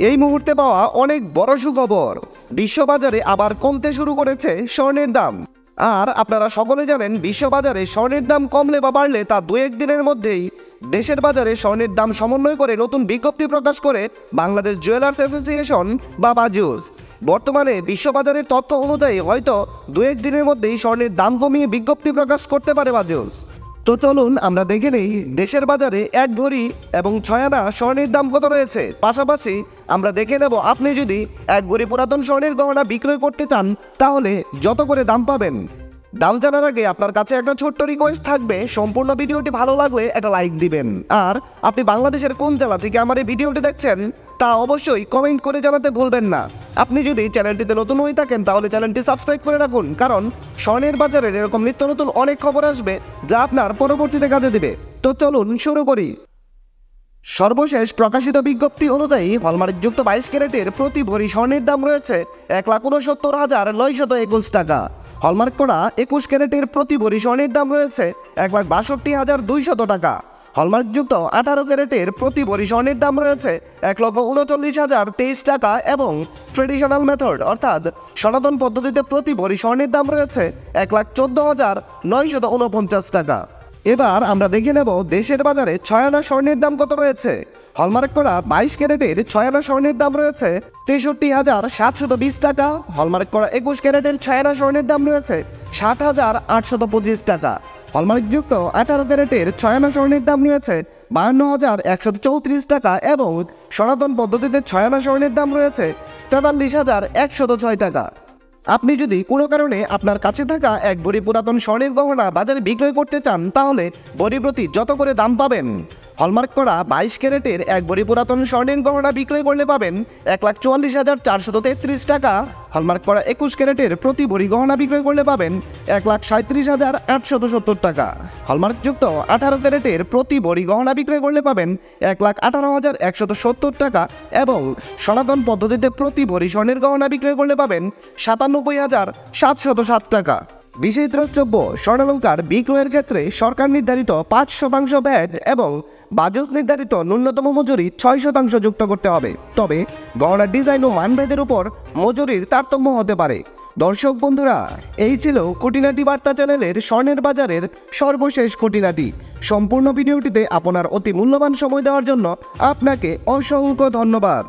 এই মুহূর্তে পাওয়া অনেক বড় সুখবর, বিশ্ববাজারে আবার কমতে শুরু করেছে স্বর্ণের দাম। আর আপনারা সকলে জানেন, বিশ্ববাজারে স্বর্ণের দাম কমলে বা বাড়লে তা দু এক দিনের মধ্যেই দেশের বাজারে স্বর্ণের দাম সমন্বয় করে নতুন বিজ্ঞপ্তি প্রকাশ করে বাংলাদেশ জুয়েলার্স অ্যাসোসিয়েশন বা বাজুস। বর্তমানে বিশ্ববাজারের তথ্য অনুযায়ী হয়তো দু এক দিনের মধ্যেই স্বর্ণের দাম কমিয়ে বিজ্ঞপ্তি প্রকাশ করতে পারে বাজুস। তো চলুন আমরা দেখে নেই দেশের বাজারে 1 ভরি এবং 6 আনা স্বর্ণের দাম কত রয়েছে। পাশাপাশি আমরা দেখে নেব আপনি যদি 1 ভরি পুরাতন স্বর্ণের গহনা বিক্রয় করতে চান তাহলে যত করে দাম পাবেন। দাম জানার আগে আপনার কাছে একটা ছোট্ট রিকোয়েস্ট থাকবে, সম্পূর্ণ ভিডিওটি ভালো লাগলে একটা লাইক দিবেন। আর আপনি বাংলাদেশের কোন জেলা থেকে আমার এই ভিডিওটি দেখছেন তা অবশ্যই কমেন্ট করে জানাতে ভুলবেন না। আপনি যদি চ্যানেলটিতে নতুন হয়ে থাকেন তাহলে চ্যানেলটি সাবস্ক্রাইব করে রাখুন, কারণ স্বর্ণের বাজারের এরকম নিত্য নতুন অনেক খবর আসবে যা আপনার পরবর্তীতে কাজে দেবে। তো চলুন শুরু করি। সর্বশেষ প্রকাশিত বিজ্ঞপ্তি অনুযায়ী হলমার্কযুক্ত 22 ক্যারেটের প্রতি ভরি স্বর্ণের দাম রয়েছে 1,69,921 টাকা। হলমার্ক করা 21 ক্যারেটের প্রতি ভরি স্বর্ণের দাম রয়েছে 1,62,200 টাকা। হলমার্কযুক্ত 18 ক্যারেটের প্রতি ভরি স্বর্ণের দাম রয়েছে 1,39,023 টাকা এবং ট্রেডিশনাল মেথড অর্থাৎ সনাতন পদ্ধতিতে প্রতি ভরি স্বর্ণের দাম রয়েছে 1,14,949 টাকা। এবার আমরা দেখে নেব দেশের বাজারে 6 আনা স্বর্ণের দাম কত রয়েছে। হলমার্ক করা 22 ক্যারেটের 6 আনা স্বর্ণের দাম রয়েছে 63,720 টাকা। হলমার্ক করা 21 ক্যারেটের 6 আনা স্বর্ণের দাম রয়েছে 60,825 টাকা। হলমার্কযুক্ত 18 ক্যারেটের 6 আনা স্বর্ণের দাম রয়েছে 52,134 টাকা এবং সনাতন পদ্ধতিতে 6 আনা স্বর্ণের দাম রয়েছে 43,106 টাকা। আপনি যদি কোনো কারণে আপনার কাছে থাকা 1 ভরি পুরাতন স্বর্ণের গহনা বাজারে বিক্রয় করতে চান তাহলে ভরি প্রতি যত করে দাম পাবেন। হলমার্ক করা 22 ক্যারেটের 1 ভরি পুরাতন স্বর্ণের গহনা বিক্রয় করলে পাবেন 1,44,433 টাকা। হলমার্ক করা 21 ক্যারেটের প্রতি ভরি গহনা বিক্রয় করলে পাবেন 1,37,870 টাকা। হলমার্কযুক্ত 18 ক্যারেটের প্রতি ভরি গহনা বিক্রয় করলে পাবেন 1,18,170 টাকা এবং সনাতন পদ্ধতিতে প্রতি ভরি স্বর্ণের গহনা বিক্রয় করলে পাবেন 97,707 টাকা। বিশেষ দ্রষ্টব্য, স্বর্ণালঙ্কার বিক্রয়ের ক্ষেত্রে সরকার নির্ধারিত 5% ভ্যাট এবং বাজেট নির্ধারিত ন্যূনতম মজুরি 6% যুক্ত করতে হবে। তবে গহনার ডিজাইন ও মানভেদের উপর মজুরির তারতম্য হতে পারে। দর্শক বন্ধুরা, এই ছিল খুঁটিনাটি বার্তা চ্যানেলের স্বর্ণের বাজারের সর্বশেষ খুঁটিনাটি। সম্পূর্ণ ভিডিওটিতে আপনার অতি মূল্যবান সময় দেওয়ার জন্য আপনাকে অসংখ্য ধন্যবাদ।